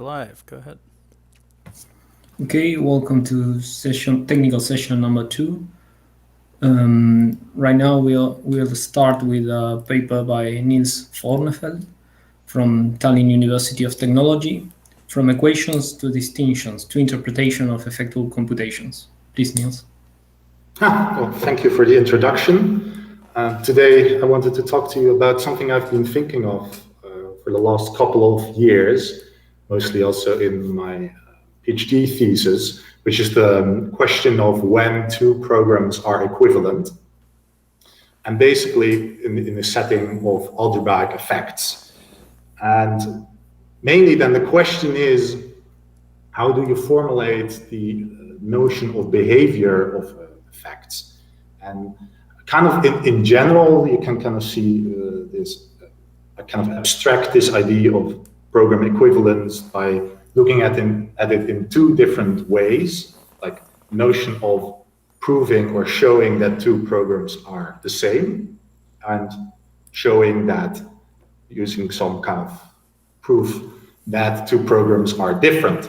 Live, go ahead. Okay, welcome to technical session number 2. Right now we'll start with a paper by Niels Fornefeld from Tallinn University of Technology, from equations to distinctions to interpretation of effective computations. Please, Niels. Well, thank you for the introduction. Today I wanted to talk to you about something I've been thinking of for the last couple of years, mostly also in my PhD thesis, which is the question of when two programs are equivalent, and basically in the setting of algebraic effects. And mainly then the question is, how do you formulate the notion of behavior of effects? And kind of in general, you can kind of see this, kind of abstract this idea of program equivalence by looking at it in two different ways, like notion of proving or showing that two programs are the same, and showing that using some kind of proof that two programs are different.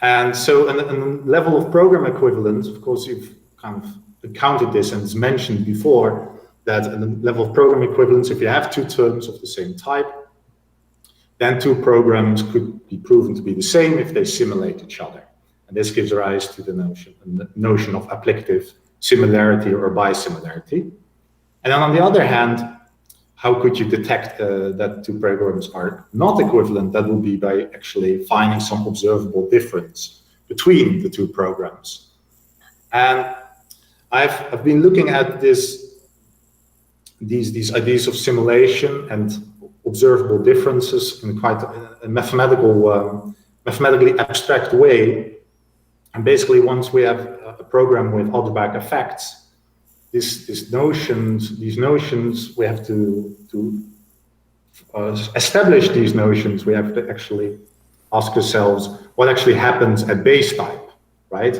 And so in the level of program equivalence, of course, you've kind of encountered this, and it's mentioned before that in the level of program equivalence, if you have two terms of the same type, then two programs could be proven to be the same if they simulate each other. And this gives rise to the notion of applicative similarity or bisimilarity. And then on the other hand, how could you detect that two programs are not equivalent? That would be by actually finding some observable difference between the two programs. And I've been looking at these ideas of simulation and observable differences in quite a mathematically abstract way. And basically, once we have a program with algebraic effects, these notions, we have to establish these notions. We have to actually ask ourselves what actually happens at base type, right?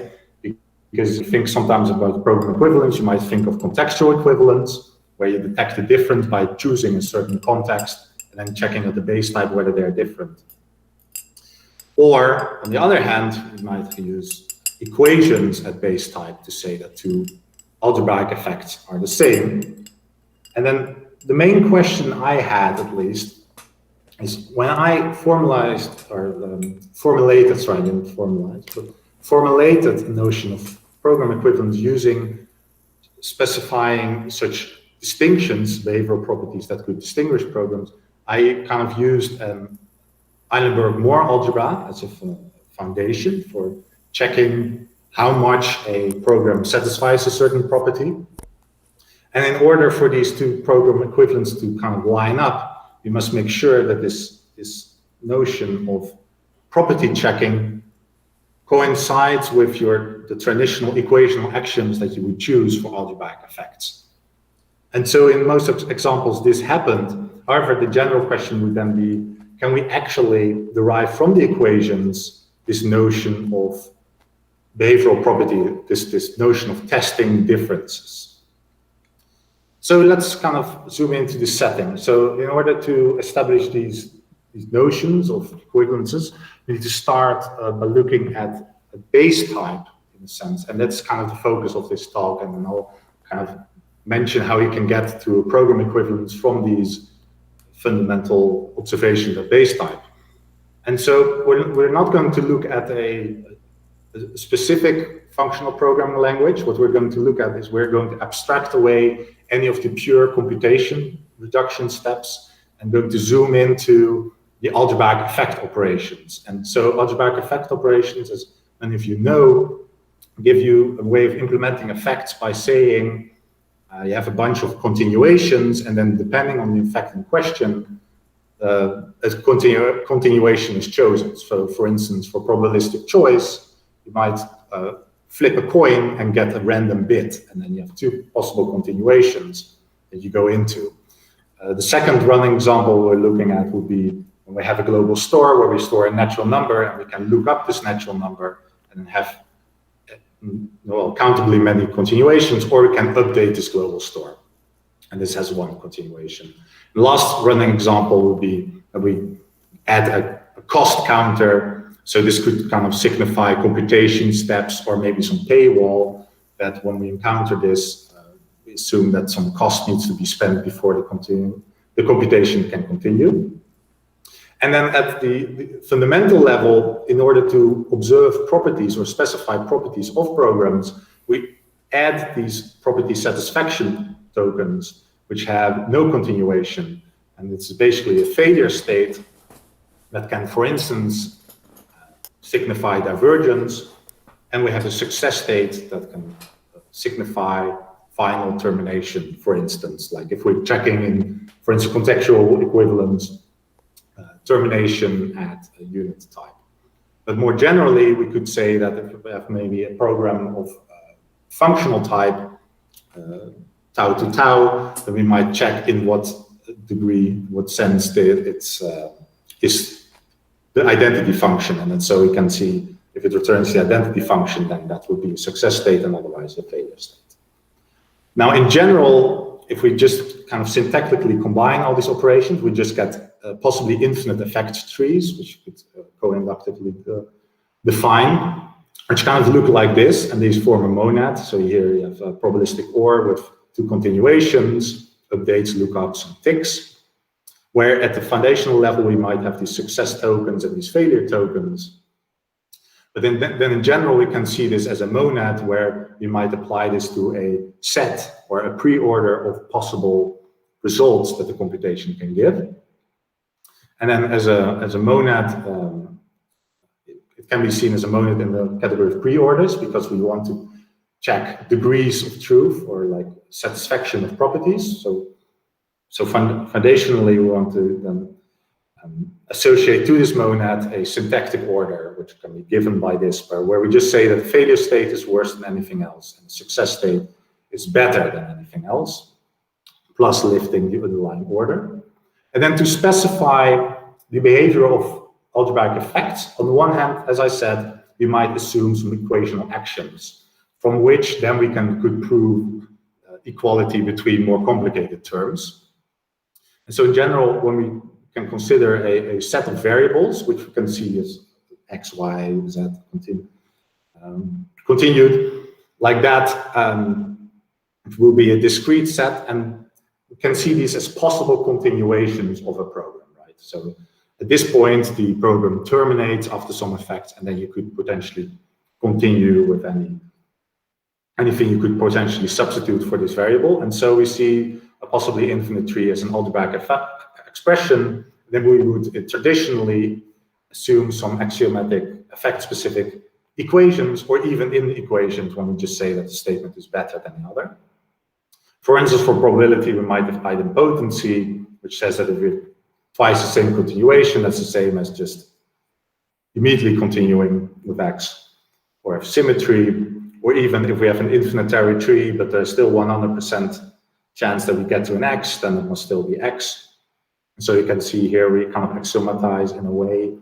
Because you think sometimes about program equivalence, you might think of contextual equivalence, where you detect the difference by choosing a certain context and then checking at the base type whether they're different. Or on the other hand, you might use equations at base type to say that two algebraic effects are the same. And then the main question I had, at least, is when I formulated the notion of program equivalence using specifying such distinctions, behavioral properties that could distinguish programs, I kind of used Eilenberg-Moore algebra as a foundation for checking how much a program satisfies a certain property. And in order for these two program equivalents to kind of line up, you must make sure that this notion of property checking coincides with the traditional equational axioms that you would choose for algebraic effects. And so in most examples, this happened. However, the general question would then be, can we actually derive from the equations this notion of behavioral property, this notion of testing differences? So let's kind of zoom into this setting. So in order to establish these notions of equivalences, we need to start by looking at a base type, in a sense, and that's kind of the focus of this talk, and then I'll kind of mention how you can get to a program equivalence from these fundamental observations of base type. And so we're not going to look at a specific functional programming language. What we're going to look at is we're going to abstract away any of the pure computation reduction steps and going to zoom into the algebraic effect operations. And so algebraic effect operations, as many of you know, give you a way of implementing effects by saying you have a bunch of continuations, and then depending on the effect in question, a continuation is chosen. So for instance, for probabilistic choice, you might flip a coin and get a random bit, and then you have two possible continuations that you go into. The second running example we're looking at would be when we have a global store where we store a natural number, and we can look up this natural number and have countably many continuations, or we can update this global store. And this has one continuation. The last running example would be that we add a a cost counter. So this could kind of signify computation steps or maybe some paywall that when we encounter this, we assume that some cost needs to be spent before the computation can continue. And then at the fundamental level, in order to observe properties or specify properties of programs, we add these property satisfaction tokens, which have no continuation. And it's basically a failure state that can, for instance, signify divergence. And we have a success state that can signify final termination, for instance. Like if we're checking in, for instance, contextual equivalence, termination at a unit type. But more generally, we could say that if we have maybe a program of functional type, tau to tau, then we might check in what degree, what sense is the identity function. And then so we can see if it returns the identity function, then that would be a success state and otherwise a failure state. Now, in general, if we just kind of syntactically combine all these operations, we just get possibly infinite effects trees, which you could co-inductively define, which kind of look like this, and these form a monad. So here you have a probabilistic OR with two continuations, updates, lookups, and ticks, where at the foundational level we might have these success tokens and these failure tokens. But then in general, we can see this as a monad where we might apply this to a set or a pre-order of possible results that the computation can give. And then as a monad, it can be seen as a monad in the category of pre-orders because we want to check degrees of truth or like satisfaction of properties. So foundationally, we want to then associate to this monad a syntactic order, which can be given by this, where we just say that the failure state is worse than anything else and the success state is better than anything else, plus lifting the underlying order. And then to specify the behavior of algebraic effects, on the one hand, as I said, we might assume some equational actions from which then we could prove equality between more complicated terms. And so in general, when we can consider a set of variables, which we can see as x, y, z continued, like that, it will be a discrete set, and we can see these as possible continuations of a program, right? So at this point, the program terminates after some effects, and then you could potentially continue with anything you could potentially substitute for this variable. And so we see a possibly infinite tree as an algebraic expression. Then we would traditionally assume some axiomatic effect-specific equations, or even in the equations when we just say that the statement is better than the other. For instance, for probability, we might have idempotency, which says that if we have twice the same continuation, that's the same as just immediately continuing with x, or have symmetry, or even if we have an infinitary tree, but there's still 100% chance that we get to an x, then it must still be x. And so you can see here we kind of axiomatize in a way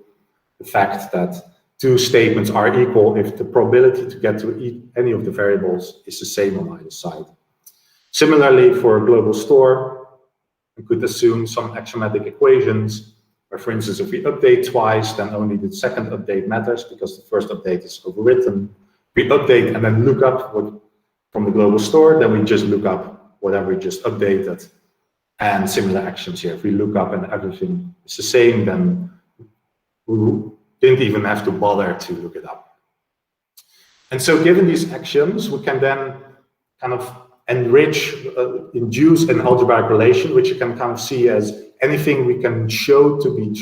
the fact that two statements are equal if the probability to get to any of the variables is the same on either side. Similarly, for a global store, we could assume some axiomatic equations, where, for instance, if we update twice, then only the second update matters because the first update is overwritten. We update and then look up from the global store, then we just look up whatever we just updated, and similar actions here. If we look up and everything is the same, then we didn't even have to bother to look it up. And so given these axioms, we can then kind of induce an algebraic relation, which you can kind of see as anything we can show to be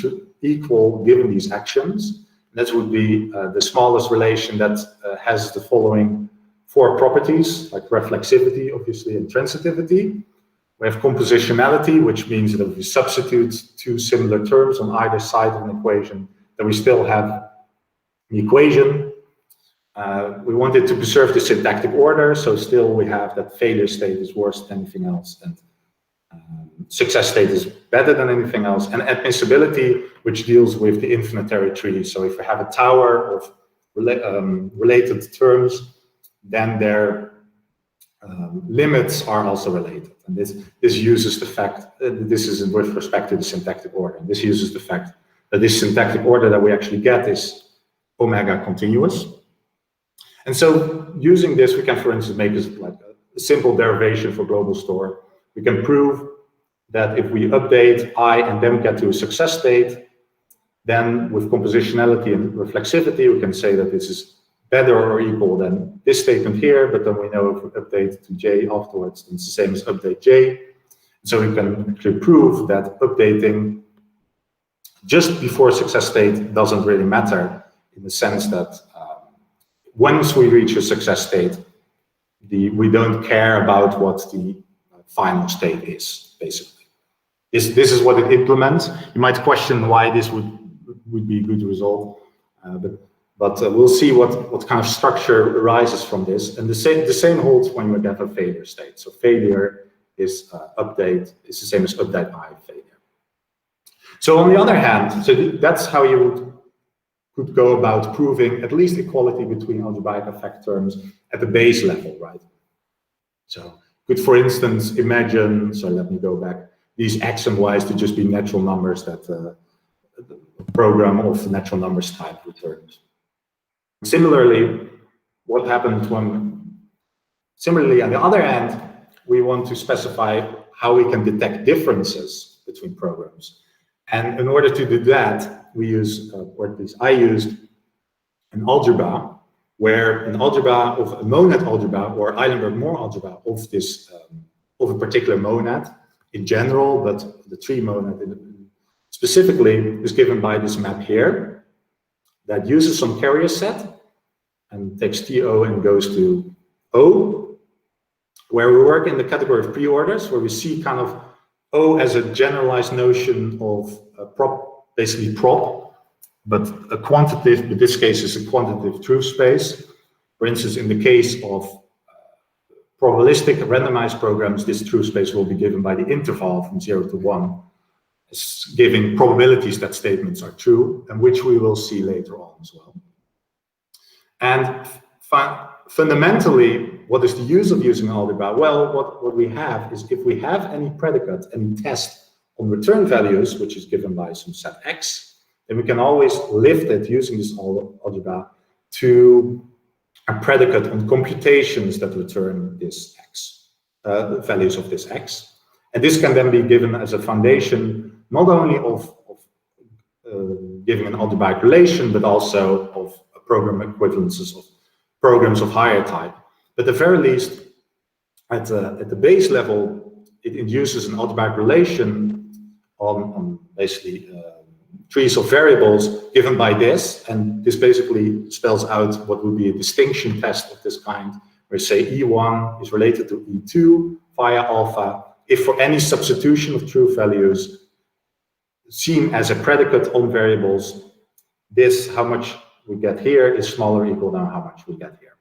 equal given these actions. That would be the smallest relation that has the following four properties, like reflexivity, obviously, and transitivity. We have compositionality, which means that if we substitute two similar terms on either side of an equation, then we still have the equation. We wanted to preserve the syntactic order, so still we have that failure state is worse than anything else, and success state is better than anything else, and admissibility, which deals with the infinitary tree. So if we have a tower of related terms, then their limits are also related. And this uses the fact, this is with respect to the syntactic order. This uses the fact that this syntactic order that we actually get is omega continuous. And so using this, we can, for instance, make this like a simple derivation for global store. We can prove that if we update I and then get to a success state, then with compositionality and reflexivity, we can say that this is better or equal than this statement here, but then we know if we update to j afterwards, then it's the same as update j. So we can actually prove that updating just before success state doesn't really matter, in the sense that once we reach a success state, we don't care about what the final state is, basically. This is what it implements. You might question why this would be a good result, but we'll see what kind of structure arises from this. And the same holds when we get a failure state. So failure is update is the same as update I failure. So on the other hand, so that's how you could go about proving at least equality between algebraic effect terms at the base level, right? So could, for instance, imagine, so let me go back, these x and y's to just be natural numbers that the program of natural numbers type returns. Similarly, what happens when, similarly on the other hand, we want to specify how we can detect differences between programs. And in order to do that, we use, or at least I used, an algebra, where an algebra of a monad algebra or Eilenberg-Moore algebra of this of a particular monad in general, but the tree monad specifically is given by this map here that uses some carrier set and takes TO and goes to O, where we work in the category of pre-orders, where we see kind of O as a generalized notion of prop, basically prop, but a quantitative, in this case is a quantitative truth space. For instance, in the case of probabilistic randomized programs, this truth space will be given by the interval from 0 to 1, giving probabilities that statements are true, and which we will see later on as well. And fundamentally, what is the use of using algebra? Well, what we have is, if we have any predicate, any test on return values, which is given by some set x, then we can always lift it using this algebra to a predicate on computations that return this x, values of this x. And this can then be given as a foundation, not only of giving an algebraic relation, but also of program equivalences of programs of higher type. But at the very least, at the base level, it induces an algebraic relation on basically trees of variables given by this, and this basically spells out what would be a distinction test of this kind, where say E1 is related to E2 via alpha, if for any substitution of true values seen as a predicate on variables, this, how much we get here, is smaller or equal than how much we get here.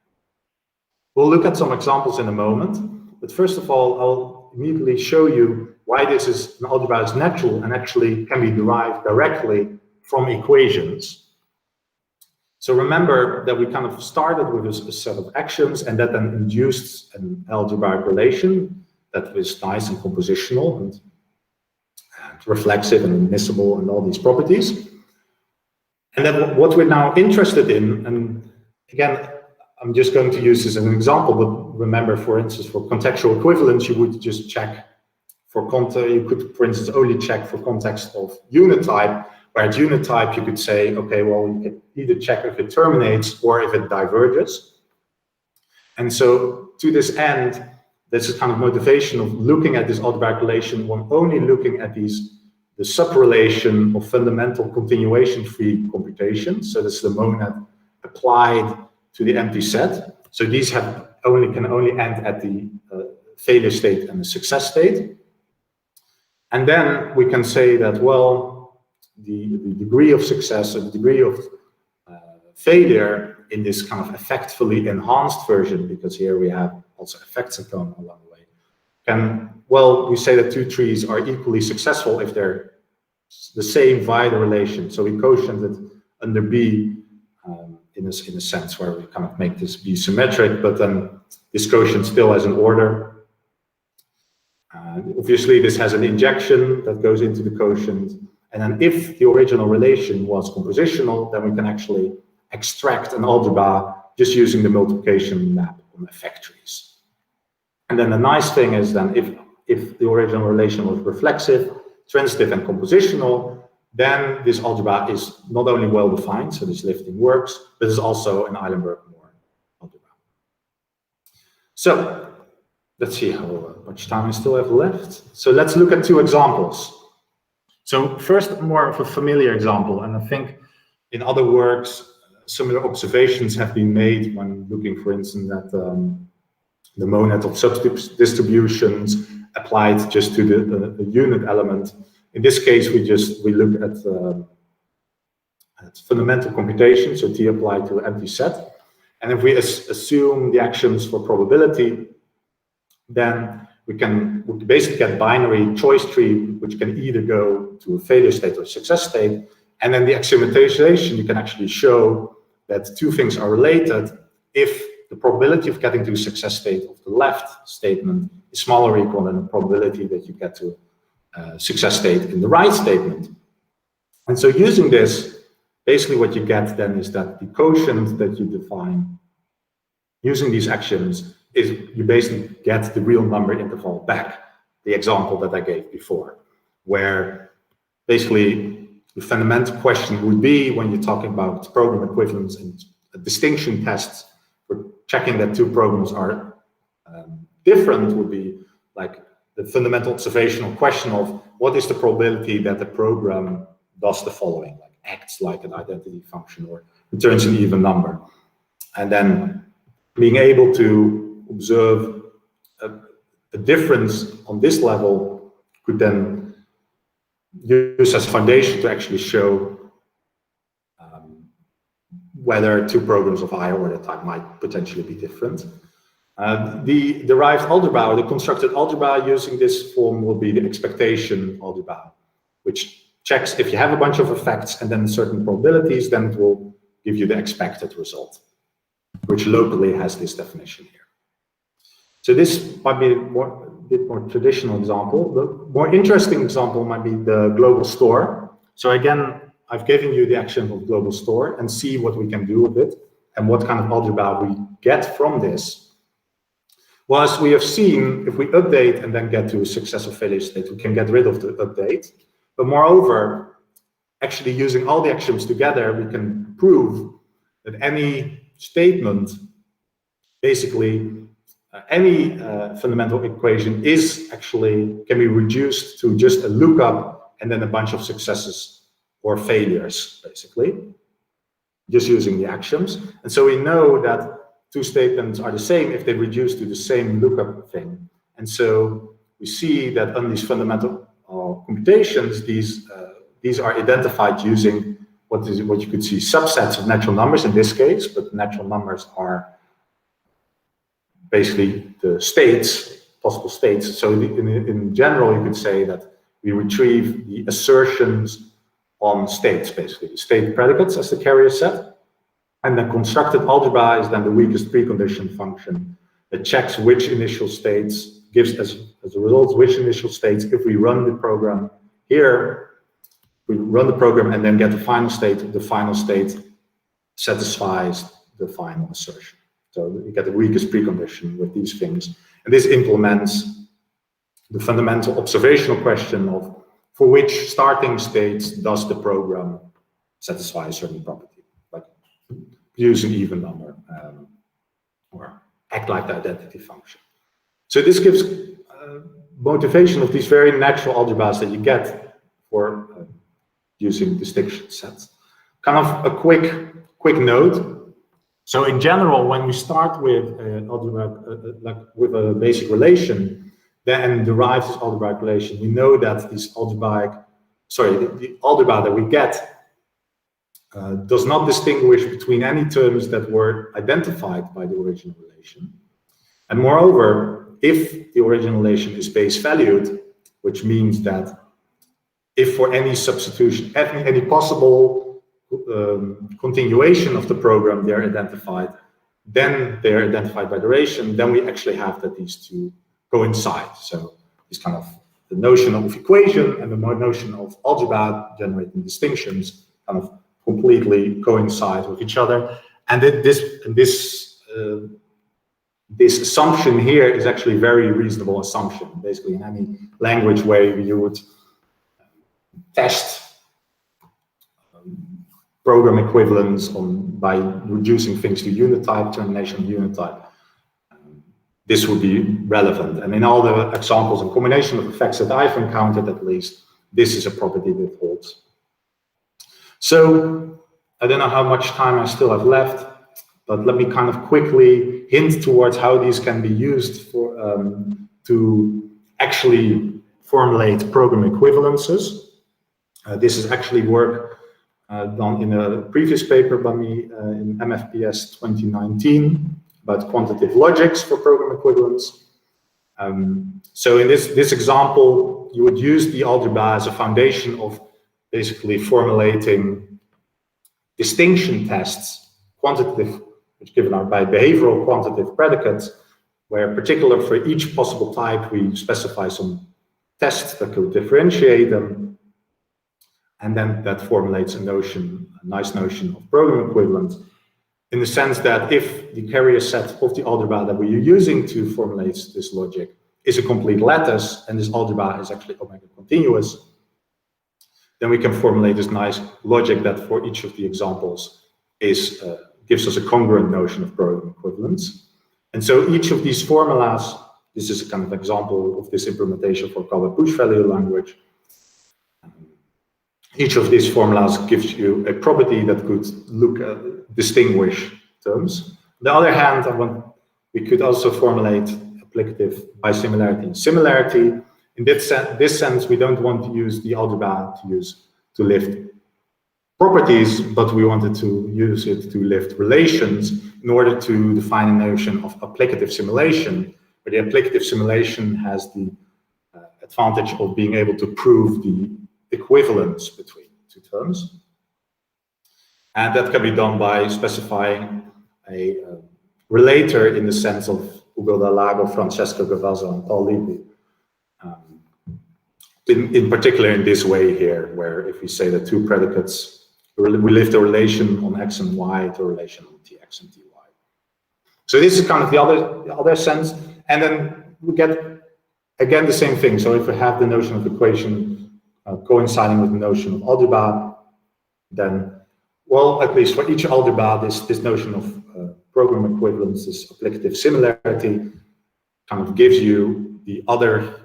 We'll look at some examples in a moment, but first of all, I'll immediately show you why this is an algebra is natural and actually can be derived directly from equations. So remember that we kind of started with a set of actions, and that then induced an algebraic relation that is nice and compositional and reflexive and admissible and all these properties. And then what we're now interested in, and again, I'm just going to use this as an example, but remember, for instance, for contextual equivalence, you would just check for context. You could, for instance, only check for context of unit type, where at unit type you could say, okay, well, you can either check if it terminates or if it diverges. And so to this end, this is kind of motivation of looking at this algebraic relation when only looking at the subrelation of fundamental continuation-free computations. So this is the monad applied to the empty set. So these can only end at the failure state and the success state. And then we can say that, well, the degree of success or the degree of failure in this kind of effectfully enhanced version, because here we have also effects that come along the way, well, we say that two trees are equally successful if they're the same via the relation. So we quotiented under B in a sense where we kind of make this B symmetric, but then this quotient still has an order. Obviously, this has an injection that goes into the quotient, And then if the original relation was compositional, then we can actually extract an algebra just using the multiplication map on effect trees. And then the nice thing is then if the original relation was reflexive, transitive, and compositional, then this algebra is not only well defined, so this lifting works, but it's also an Eilenberg-Moore algebra. So let's see how much time I still have left. So let's look at two examples. So first, more of a familiar example, and I think in other works, similar observations have been made when looking, for instance, at the monad of subdistributions applied just to the unit element. In this case, we look at fundamental computation, so T applied to an empty set. And if we assume the actions for probability, then we basically get binary choice tree, which can either go to a failure state or success state. And then the axiomatization, you can actually show that two things are related if the probability of getting to a success state of the left statement is smaller or equal than the probability that you get to a success state in the right statement. And so using this, basically what you get then is that the quotient that you define using these axioms is you basically get the real number interval back, the example that I gave before, where basically the fundamental question would be when you're talking about program equivalence and distinction tests, for checking that two programs are different would be like the fundamental observational question of what is the probability that the program does the following, like acts like an identity function or returns an even number. And then being able to observe a difference on this level could then use as foundation to actually show whether two programs of higher order type might potentially be different. The derived algebra or the constructed algebra using this form will be the expectation algebra, which checks if you have a bunch of effects and then certain probabilities, then it will give you the expected result, which locally has this definition here. So this might be a bit more traditional example. The more interesting example might be the global store. So again, I've given you the action of global store and see what we can do with it and what kind of algebra we get from this. Well, as we have seen, if we update and then get to a success or failure state, we can get rid of the update. But moreover, actually using all the axioms together, we can prove that any statement, basically any fundamental equation can be reduced to just a lookup and then a bunch of successes or failures, basically, just using the axioms. And so we know that two statements are the same if they reduce to the same lookup thing. And so we see that on these fundamental computations, these are identified using what you could see subsets of natural numbers in this case, but natural numbers are basically the states, possible states. So in general, you could say that we retrieve the assertions on states, basically, the state predicates as the carrier set. And the constructed algebra is then the weakest precondition function that checks which initial states, gives as a result which initial states, if we run the program here, we run the program and then get the final state satisfies the final assertion. So you get the weakest precondition with these things. And this implements the fundamental observational question of for which starting states does the program satisfy a certain property, like use an even number or act like the identity function. So this gives motivation of these very natural algebras that you get for using distinction sets. Kind of a quick note. So in general, when we start with an algebra, with a basic relation, then derive this algebraic relation, we know that the algebra that we get does not distinguish between any terms that were identified by the original relation. And moreover, if the original relation is base valued, which means that if for any substitution, any possible continuation of the program they're identified, then they're identified by the relation, then we actually have that these two coincide. So these kind of the notion of equation and the notion of algebra generating distinctions kind of completely coincide with each other. And this assumption here is actually a very reasonable assumption. Basically, in any language where you would test program equivalence by reducing things to unit type, termination of unit type, this would be relevant. And in all the examples and combination of effects that I've encountered, at least, this is a property that holds. So I don't know how much time I still have left, but let me kind of quickly hint towards how these can be used for to actually formulate program equivalences. This is actually work done in a previous paper by me in MFPS 2019 about quantitative logics for program equivalence. So in this example, you would use the algebra as a foundation of basically formulating distinction tests, quantitative, which given are by behavioral quantitative predicates, where particular for each possible type, we specify some tests that could differentiate them. And then that formulates a notion, a nice notion of program equivalence, in the sense that if the carrier set of the algebra that we are using to formulate this logic is a complete lattice, and this algebra is actually omega continuous, then we can formulate this nice logic that for each of the examples is gives us a congruent notion of program equivalence. And so each of these formulas, this is a kind of example of this implementation for Calvert push value language. Each of these formulas gives you a property that could distinguish terms. On the other hand, we could also formulate applicative bisimilarity and similarity. In this sense, we don't want to use the algebra to lift properties, but we wanted to use it to lift relations in order to define a notion of applicative simulation, where the applicative simulation has the advantage of being able to prove the equivalence between two terms. And that can be done by specifying a relator in the sense of Ugo Dalago, Francesco Gavazzo, and Paul Levy. In particular in this way here, where if we say that two predicates, we lift a relation on x and y to a relation on tx and ty. So this is kind of the other sense. And then we get, again, the same thing. So if we have the notion of equation coinciding with the notion of algebra, then, well, at least for each algebra, this notion of program equivalence, this applicative similarity, kind of gives you the other,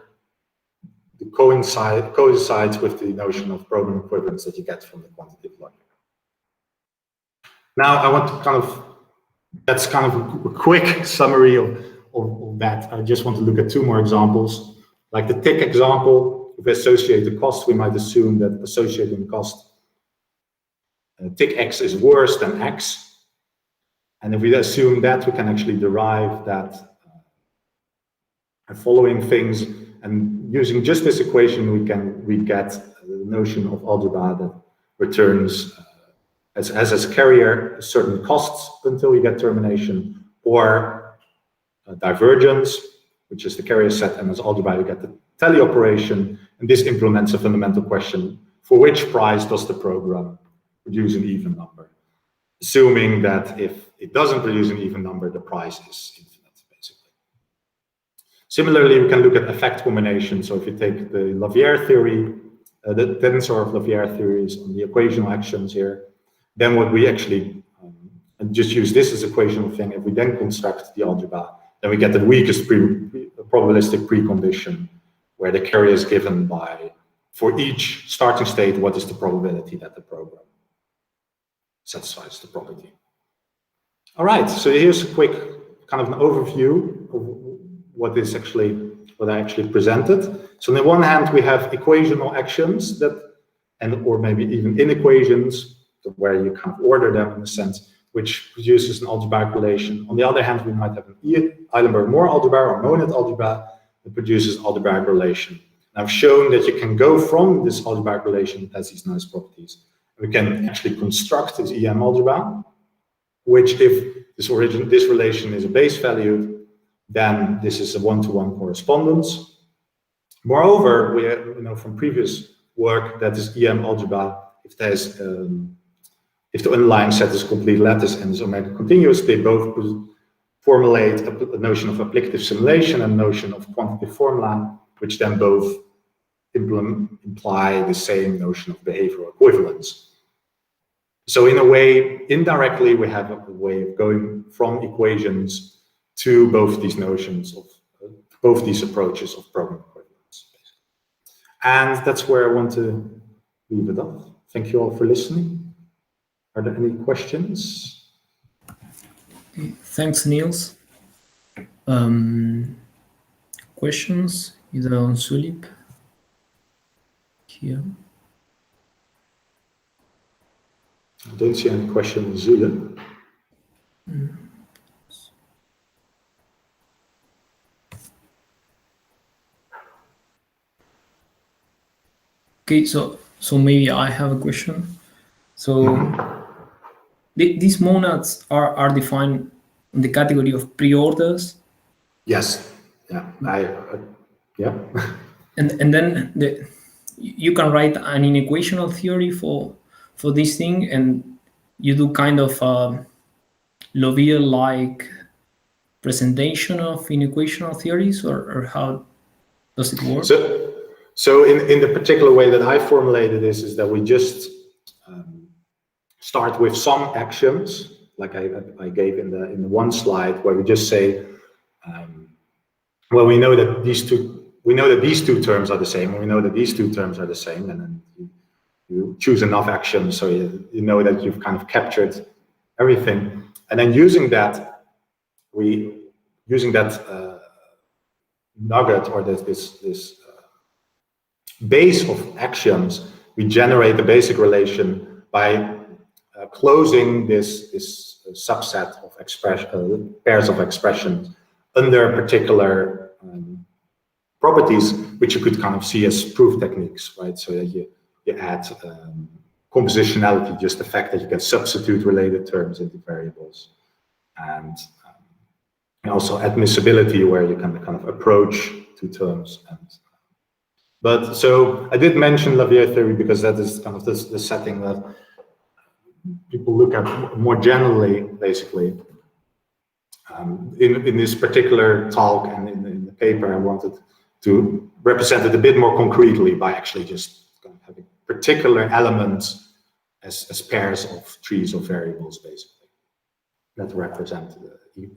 coincides with the notion of program equivalence that you get from the quantitative logic. Now, I want to that's kind of a quick summary of that. I just want to look at two more examples. Like the tick example, if we associate the cost, we might assume that associating cost tick x is worse than x. And if we assume that, we can actually derive that following things. And using just this equation, we get the notion of algebra that returns as a carrier certain costs until we get termination, or divergence, which is the carrier set, and as algebra you get the tally operation. And this implements a fundamental question: for which price does the program produce an even number? Assuming that if it doesn't produce an even number, the price is infinite, basically. Similarly, we can look at effect combination. So if you take the Lavier theory, the tensor of Lavier theories on the equational actions here, then what we actually just use this as equational thing. If we then construct the algebra, then we get the weakest probabilistic precondition, where the carrier is given by, for each starting state, what is the probability that the program satisfies the property. All right, so here's a quick kind of an overview of what I actually presented. So on the one hand, we have equational actions that, or maybe even inequations, where you kind of order them in a sense, which produces an algebraic relation. On the other hand, we might have an Eilenberg-Moore algebra or monad algebra that produces algebraic relation. And I've shown that you can go from this algebraic relation that has these nice properties. We can actually construct this EM algebra, which if this relation is a base value, then this is a one-to-one correspondence. Moreover, we know from previous work that this EM algebra, if there's if the underlying set is a complete lattice and is omega continuous, they both formulate a notion of applicative simulation and a notion of quantitative formula, which then both imply the same notion of behavioral equivalence. So in a way, indirectly, we have a way of going from equations to both these notions of both these approaches of program equivalence. And that's where I want to leave it off. Thank you all for listening. Are there any questions? Thanks, Niels. Questions either on Sulip here? I don't see any question in Zulip. Okay, so maybe I have a question. So these monads are defined in the category of preorders. Yes. Yeah. Yeah. And then you can write an inequational theory for this thing, and you do kind of Lovire-like presentation of inequational theories, or how does it work? So in the particular way that I formulated this is that we just start with some axioms, like I gave in the one slide, where we just say, well, we know that these two terms are the same, and we know that these two terms are the same, and then you choose enough axioms so you know that you've kind of captured everything, and then using that nugget or this base of axioms, we generate the basic relation by closing this subset of pairs of expressions under particular properties, which you could kind of see as proof techniques, right? So that you add compositionality, just the fact that you can substitute related terms into variables, and also admissibility, where you can kind of approach two terms. But so I did mention Lovire theory because that is kind of the setting that people look at more generally, basically. In this particular talk and in the paper, I wanted to represent it a bit more concretely by actually just having particular elements as pairs of trees of variables, basically, that represent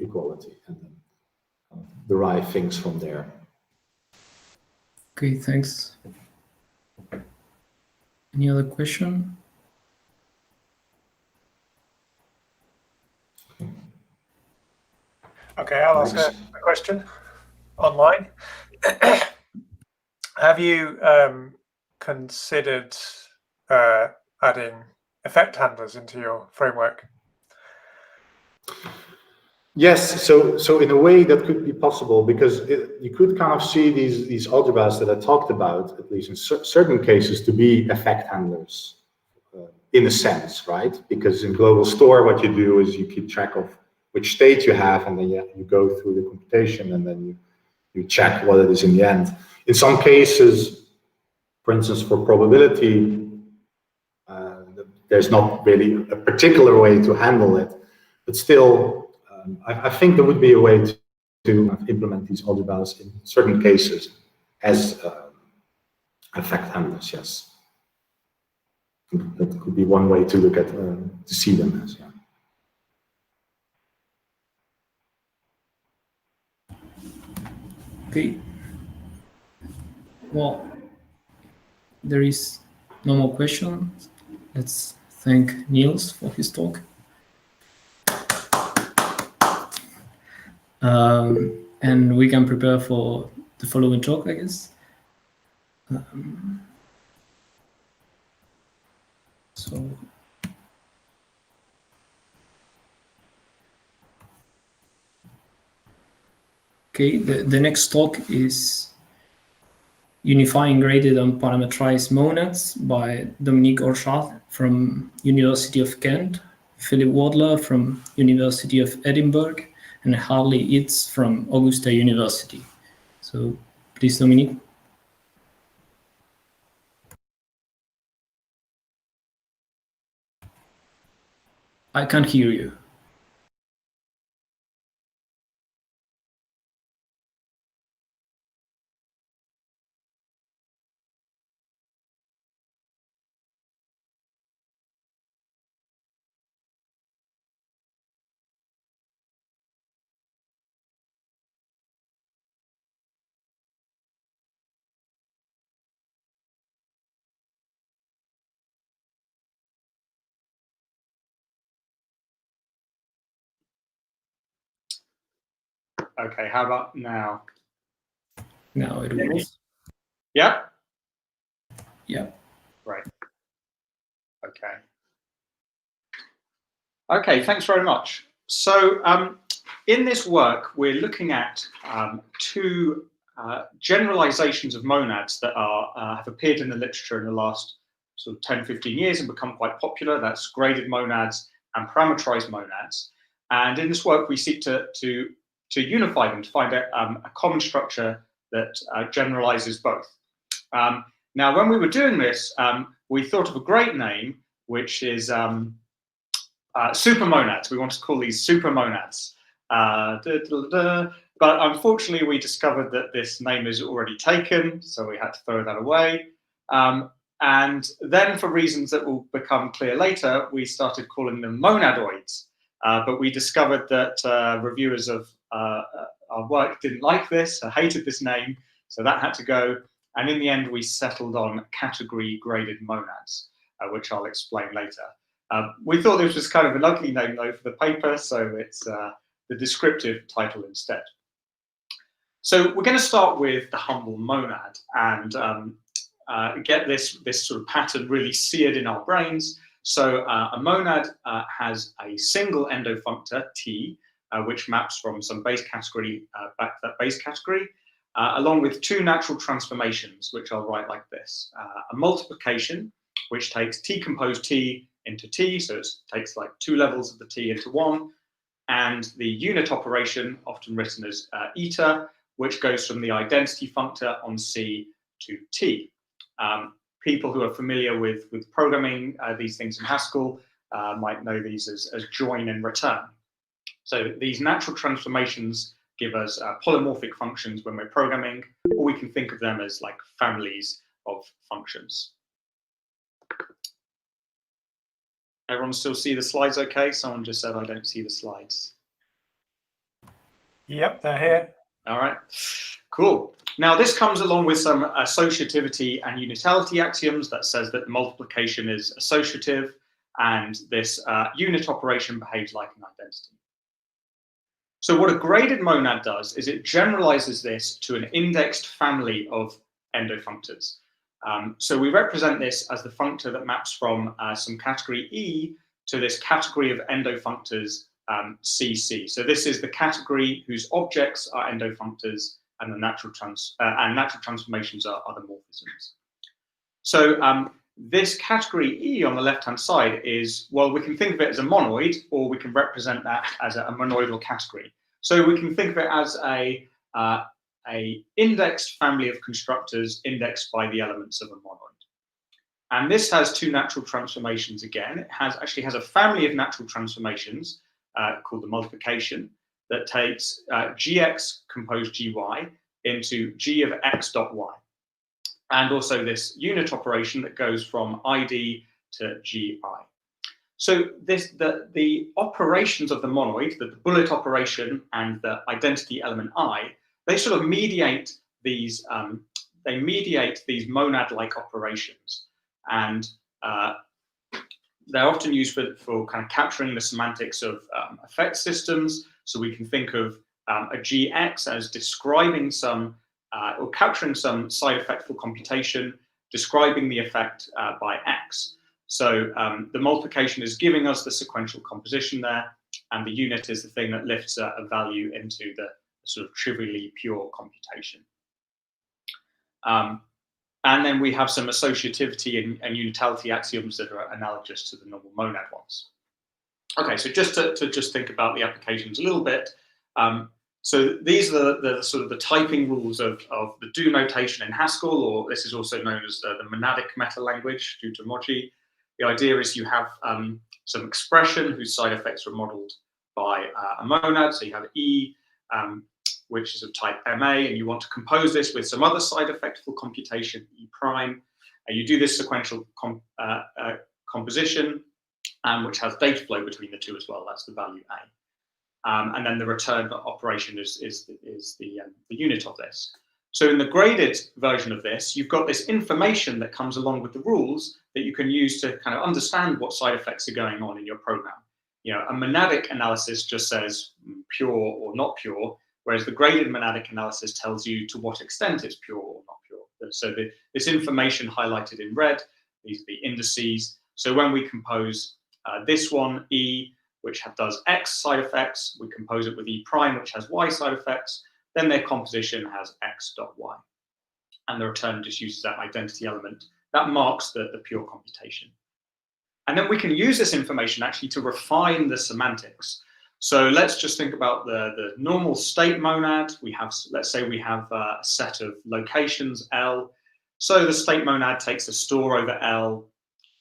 equality, and then derive things from there. Okay, thanks. Any other question? Okay, I'll ask a question online. Have you considered adding effect handlers into your framework? Yes, so in a way that could be possible, because you could kind of see these algebras that I talked about, at least in certain cases, to be effect handlers in a sense, right? Because in global store, what you do is you keep track of which state you have, and then you go through the computation, and then you check what it is in the end. In some cases, for instance, for probability, there's not really a particular way to handle it, but still, I think there would be a way to implement these algebras in certain cases as effect handlers, yes. That could be one way to look at, to see them as, yeah. Okay. Well, there is no more questions. Let's thank Niels for his talk. And we can prepare for the following talk, I guess. So. Okay, the next talk is Unifying Graded and Parameterized Monads by Dominique Orchat from University of Kent, Philip Wadler from University of Edinburgh, and Harley Itz from Augusta University. So please, Dominique. I can't hear you. Okay, how about now? Now it works. Yeah? Yeah. Right. Okay. Okay, thanks very much. So in this work, we're looking at two generalizations of monads that have appeared in the literature in the last sort of 10, 15 years and become quite popular. That's graded monads and parameterized monads. And in this work, we seek to unify them, to find a common structure that generalizes both. Now, when we were doing this, we thought of a great name, which is supermonads. We want to call these supermonads. But unfortunately, we discovered that this name is already taken, so we had to throw that away. And then, for reasons that will become clear later, we started calling them monadoids. But we discovered that reviewers of our work didn't like this, hated this name, so that had to go. And in the end, we settled on category graded monads, which I'll explain later. We thought this was kind of an ugly name, though, for the paper, so it's the descriptive title instead. So we're going to start with the humble monad and get this sort of pattern really seared in our brains. So a monad has a single endofunctor, T, which maps from some base category back to that base category, along with two natural transformations, which I'll write like this. A multiplication, which takes T composed T into T, so it takes like two levels of the T into one, and the unit operation, often written as eta, which goes from the identity functor on C to T. People who are familiar with programming these things in Haskell might know these as join and return. So these natural transformations give us polymorphic functions when we're programming, or we can think of them as like families of functions. Everyone still see the slides okay? Someone just said I don't see the slides. Yep, they're here. All right, cool. Now this comes along with some associativity and unitality axioms that says that the multiplication is associative and this unit operation behaves like an identity. So what a graded monad does is it generalizes this to an indexed family of endofunctors. So we represent this as the functor that maps from some category E to this category of endofunctors CC. So this is the category whose objects are endofunctors and the natural transformations are the morphisms. So this category E on the left-hand side is, well, we can think of it as a monoid, or we can represent that as a monoidal category. So we can think of it as a indexed family of constructors indexed by the elements of a monoid. And this has two natural transformations again. It actually has a family of natural transformations called the multiplication that takes gx composed gy into g of x dot y. And also this unit operation that goes from id to gi. So the operations of the monoid, the bullet operation and the identity element I, they sort of mediate these monad-like operations, and they're often used for kind of capturing the semantics of effect systems. So we can think of a gx as describing some or capturing some side effectful computation, describing the effect by x. So the multiplication is giving us the sequential composition there, and the unit is the thing that lifts a value into the sort of trivially pure computation. And then we have some associativity and unitality axioms that are analogous to the normal monad ones. Okay, so just to just think about the applications a little bit. So these are the sort of the typing rules of the do notation in Haskell, or this is also known as the monadic meta language due to Moji. The idea is you have some expression whose side effects were modeled by a monad. So you have E, which is of type MA, and you want to compose this with some other side effectful computation, E prime. And you do this sequential composition, which has data flow between the two as well. That's the value A. And then the return operation is the unit of this. So in the graded version of this, you've got this information that comes along with the rules that you can use to kind of understand what side effects are going on in your program. You know, a monadic analysis just says pure or not pure, whereas the graded monadic analysis tells you to what extent it's pure or not pure. So this information highlighted in red, these are the indices. So when we compose this one, E, which does X side effects, we compose it with E prime, which has Y side effects, then their composition has X dot Y. And the return just uses that identity element. That marks the pure computation. And then we can use this information actually to refine the semantics. So let's just think about the normal state monad. We have, let's say we have a set of locations, L. So the state monad takes a store over L,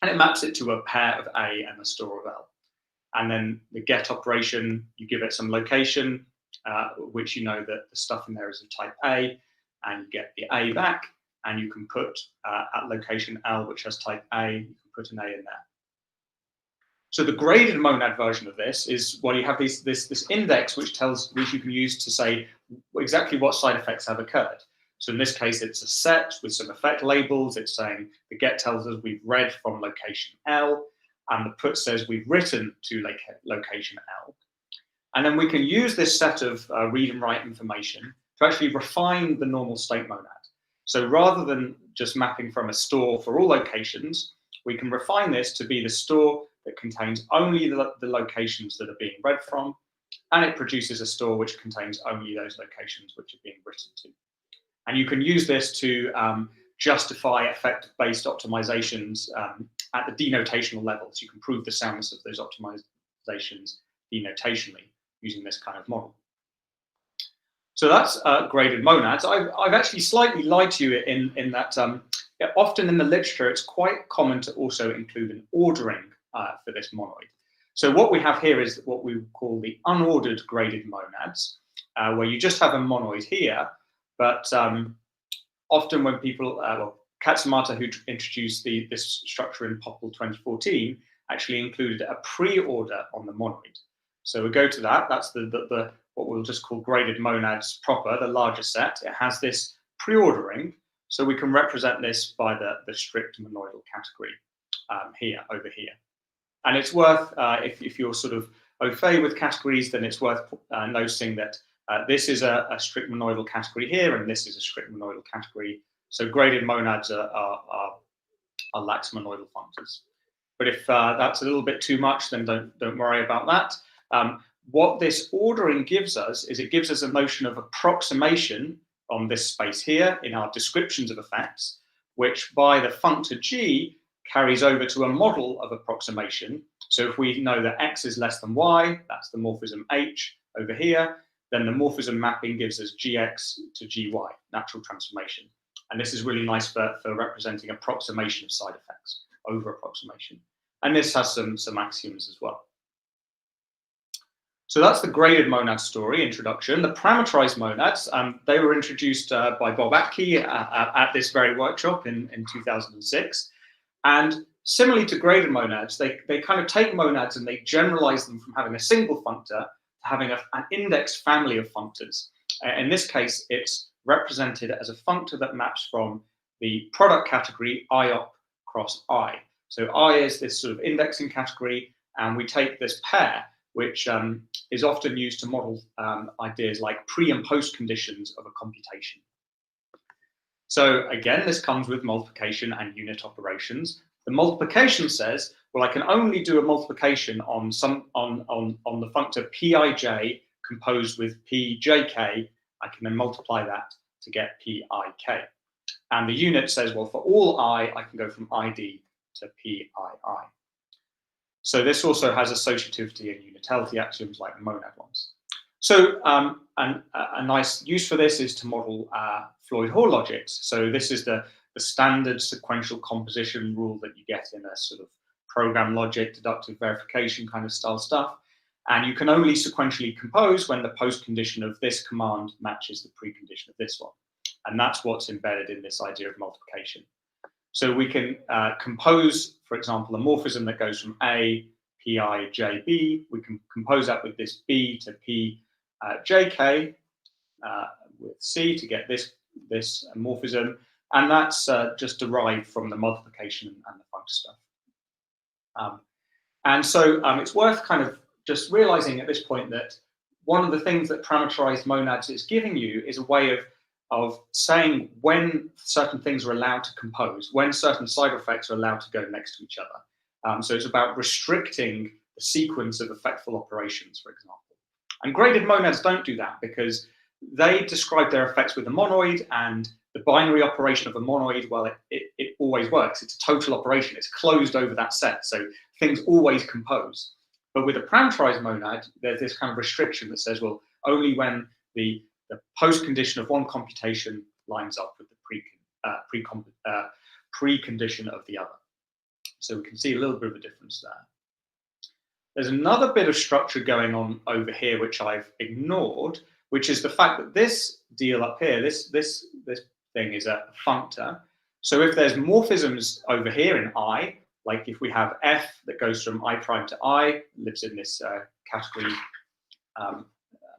and it maps it to a pair of A and a store of L. And then the get operation, you give it some location, which you know that the stuff in there is of type A, and you get the A back, and you can put at location L, which has type A, you can put an A in there. So the graded monad version of this is, well, you have this index which you can use to say exactly what side effects have occurred. So in this case, it's a set with some effect labels. It's saying the get tells us we've read from location L, and the put says we've written to location L. And then we can use this set of read and write information to actually refine the normal state monad. So rather than just mapping from a store for all locations, we can refine this to be the store that contains only the locations that are being read from, and it produces a store which contains only those locations which are being written to. And you can use this to justify effect-based optimizations at the denotational level. So you can prove the soundness of those optimizations denotationally using this kind of model. So that's graded monads. I've actually slightly lied to you in that often in the literature, it's quite common to also include an ordering for this monoid. So what we have here is what we call the unordered graded monads, where you just have a monoid here, but often when people, Katsumoto, who introduced this structure in Popple 2014, actually included a pre-order on the monoid. So we go to that, that's the what we'll just call graded monads proper, the larger set. It has this pre-ordering, so we can represent this by the strict monoidal category over here. And it's worth, if you're sort of au fait with categories, then it's worth noticing that this is a strict monoidal category here, and this is a strict monoidal category. So graded monads are lax monoidal functors. But if that's a little bit too much, then don't worry about that. What this ordering gives us is it gives us a notion of approximation on this space here in our descriptions of effects, which by the functor G carries over to a model of approximation. So if we know that X is less than Y, that's the morphism H over here, then the morphism mapping gives us GX to GY, natural transformation. And this is really nice for representing approximation of side effects, over approximation. And this has some axioms as well. So that's the graded monad story, introduction. The parameterized monads, they were introduced by Bob Atke at this very workshop in 2006. And similarly to graded monads, they kind of take monads and they generalize them from having a single functor to having an index family of functors. In this case, it's represented as a functor that maps from the product category IOP cross I. So I is this sort of indexing category, and we take this pair, which is often used to model ideas like pre and post conditions of a computation. So again, this comes with multiplication and unit operations. The multiplication says, well, I can only do a multiplication on the functor Pij composed with Pjk. I can then multiply that to get Pik. And the unit says, well, for all I can go from ID to Pii. So this also has associativity and unitality axioms like monad ones. So a nice use for this is to model Floyd-Hall logics. So this is the standard sequential composition rule that you get in a sort of program logic, deductive verification kind of style stuff. And you can only sequentially compose when the post condition of this command matches the precondition of this one. And that's what's embedded in this idea of multiplication. So we can compose, for example, a morphism that goes from A, Pi, J, B. We can compose that with this B to P, J, K, with C to get this morphism. And that's just derived from the multiplication and the function stuff. And so it's worth kind of just realizing at this point that one of the things that parameterized monads is giving you is a way of saying when certain things are allowed to compose, when certain side effects are allowed to go next to each other. So it's about restricting the sequence of effectful operations, for example. And graded monads don't do that because they describe their effects with a monoid, and the binary operation of a monoid, well, it always works. It's a total operation. It's closed over that set. So things always compose. But with a parameterized monad, there's this kind of restriction that says, well, only when the post condition of one computation lines up with the precondition of the other. So we can see a little bit of a difference there. There's another bit of structure going on over here, which I've ignored, which is the fact that this deal up here, this thing is a functor. So if there's morphisms over here in I, like if we have F that goes from I prime to I, lives in this category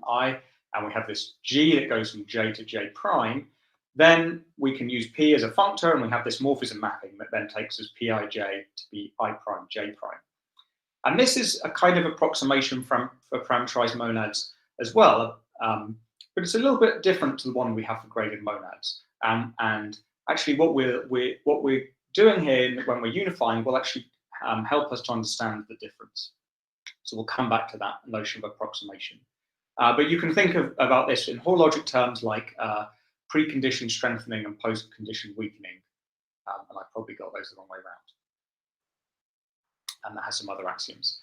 I, and we have this G that goes from J to J prime, then we can use P as a functor, and we have this morphism mapping that then takes us Pij to be I prime, J prime. And this is a kind of approximation for parameterized monads as well, but it's a little bit different to the one we have for graded monads. And actually what we're doing here when we're unifying will actually help us to understand the difference. So we'll come back to that notion of approximation. But you can think about this in whole logic terms like precondition strengthening and post-condition weakening. And I probably got those the wrong way around. And that has some other axioms.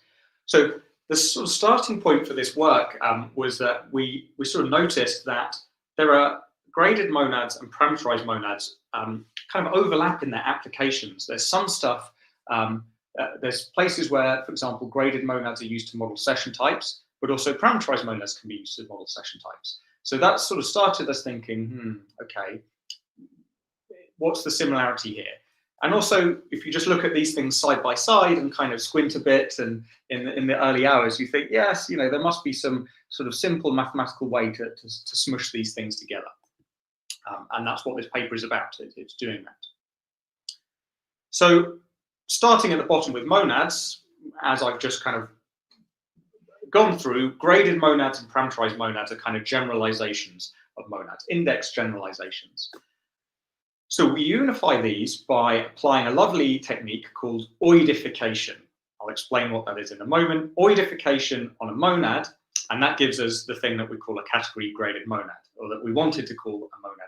So the sort of starting point for this work was that we sort of noticed that there are graded monads and parameterized monads kind of overlap in their applications. There's some stuff, there's places where, for example, graded monads are used to model session types, but also parameterized monads can be used to model session types. So that sort of started us thinking, okay, what's the similarity here? And also, if you just look at these things side by side and kind of squint a bit, and in the early hours, you think, yes, you know, there must be some sort of simple mathematical way to smush these things together. And that's what this paper is about. It's doing that. So starting at the bottom with monads, as I've just kind of gone through, graded monads and parameterized monads are kind of generalizations of monads, index generalizations. So we unify these by applying a lovely technique called oidification. I'll explain what that is in a moment. Oidification on a monad, and that gives us the thing that we call a category graded monad, or that we wanted to call a monadoid.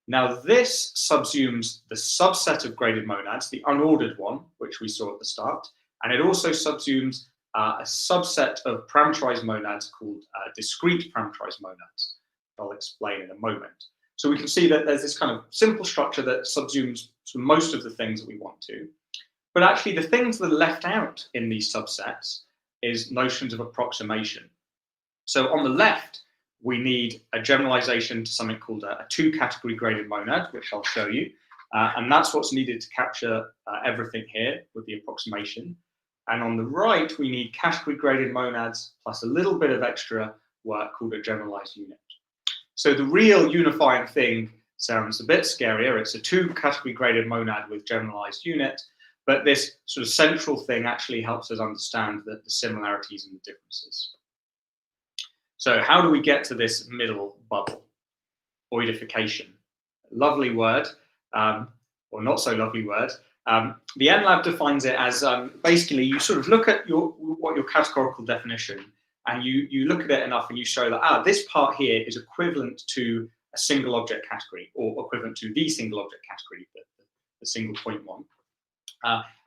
Now this subsumes the subset of graded monads, the unordered one, which we saw at the start, and it also subsumes a subset of parameterized monads called discrete parameterized monads. I'll explain in a moment. So we can see that there's this kind of simple structure that subsumes most of the things that we want to. But actually the things that are left out in these subsets is notions of approximation. So on the left, we need a generalization to something called a two-category graded monad, which I'll show you. And that's what's needed to capture everything here with the approximation. And on the right, we need category graded monads plus a little bit of extra work called a generalized unit. So the real unifying thing sounds a bit scarier. It's a two-category graded monad with generalized unit, but this sort of central thing actually helps us understand the similarities and the differences. So how do we get to this middle bubble? Oidification. Lovely word, or not so lovely word. The NLab defines it as basically you sort of look at what your categorical definition, and you look at it enough and you show that, this part here is equivalent to a single object category, or equivalent to the single object category, the single point one.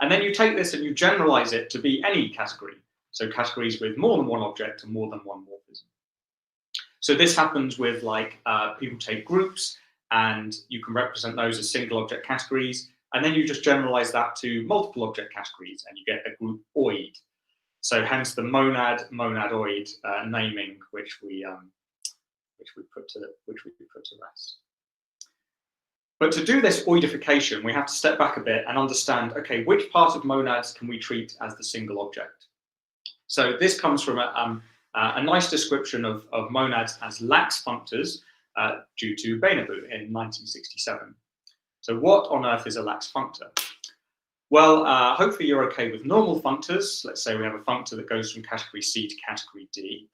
And then you take this and you generalize it to be any category. So categories with more than one object and more than one morphism. So this happens with like, people take groups and you can represent those as single object categories. And then you just generalize that to multiple object categories and you get a group oid. So hence the monadoid naming, which we put to rest. But to do this oidification, we have to step back a bit and understand, okay, which part of monads can we treat as the single object? So this comes from a nice description of monads as LaxFunctors due to Benabou in 1967. So what on earth is a LaxFunctor? Well, hopefully you're okay with normal functors. Let's say we have a functor that goes from category C to category D,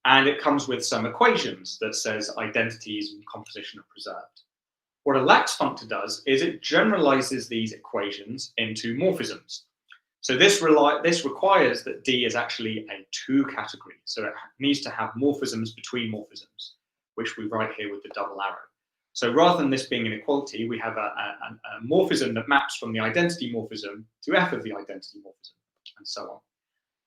and it comes with some equations that says identities and composition are preserved. What a LaxFunctor does is it generalizes these equations into morphisms. So this requires that D is actually a 2 category. So it needs to have morphisms between morphisms, which we write here with the double arrow. So rather than this being an equality, we have a morphism that maps from the identity morphism to F of the identity morphism, and so on.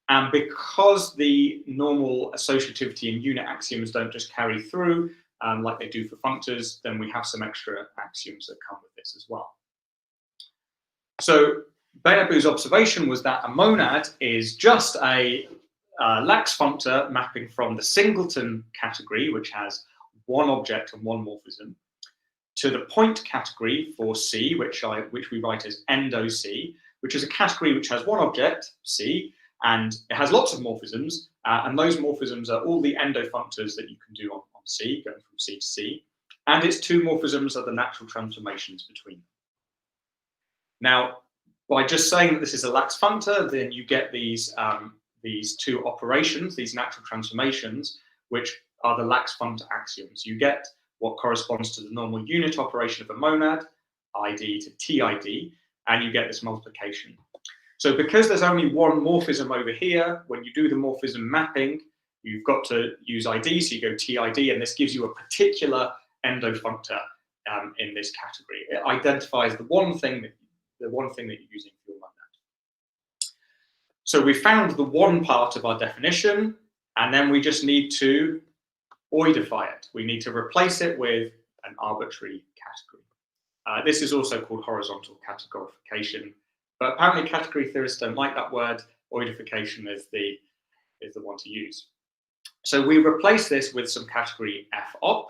And because the normal associativity and unit axioms don't just carry through like they do for functors, then we have some extra axioms that come with this as well. So Benabou's observation was that a monad is just a LaxFunctor mapping from the singleton category, which has one object and one morphism, to the point category for C, which we write as endo-C, which is a category which has one object, C, and it has lots of morphisms, and those morphisms are all the endo-functors that you can do on C, going from C to C, and its 2 morphisms are the natural transformations between them. Now, by just saying that this is a LaxFunctor, then you get these 2 operations, these natural transformations, which are the LaxFunctor axioms. You get what corresponds to the normal unit operation of a monad, ID to TID, and you get this multiplication. So because there's only one morphism over here, when you do the morphism mapping, you've got to use ID, so you go TID, and this gives you a particular endofunctor in this category. It identifies the one thing that you're using for your monad. So we found the one part of our definition, and then we just need to oidify it. We need to replace it with an arbitrary category. This is also called horizontal categorification, but apparently category theorists don't like that word. Oidification is the one to use. So we replace this with some category FOP,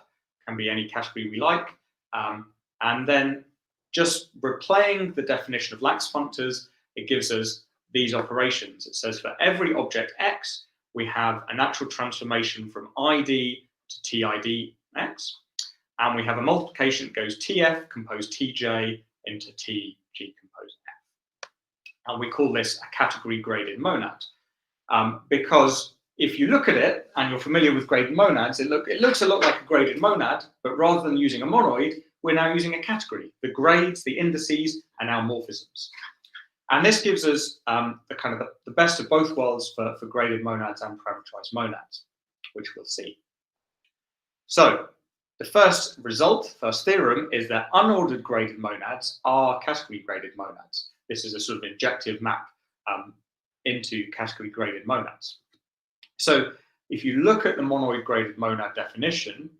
can be any category we like, and then just replaying the definition of LaxFunctors, it gives us these operations. It says for every object X, we have a natural transformation from ID to TID X, and we have a multiplication that goes TF compose TJ into TG compose F. And we call this a category graded monad, because if you look at it and you're familiar with graded monads, it looks a lot like a graded monad, but rather than using a monoid, we're now using a category. The grades, the indices, are now morphisms. And this gives us the best of both worlds for graded monads and parameterized monads, which we'll see. So the first theorem is that unordered graded monads are category graded monads. This is a sort of injective map into category graded monads. So if you look at the monoid graded monad definition,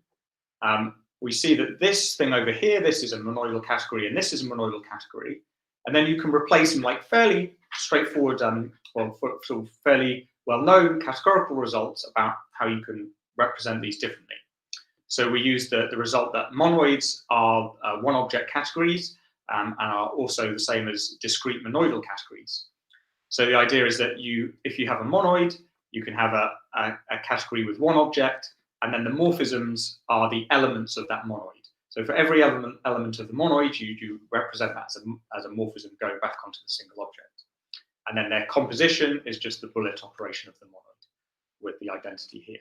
we see that this thing over here, this is a monoidal category, and this is a monoidal category. And then you can replace them like fairly straightforward, fairly well-known categorical results about how you can represent these differently. So we use the result that monoids are one-object categories and are also the same as discrete monoidal categories. So the idea is that if you have a monoid, you can have a category with one object, and then the morphisms are the elements of that monoid. So for every element of the monoid, you represent that as a morphism going back onto the single object. And then their composition is just the bullet operation of the monoid with the identity here.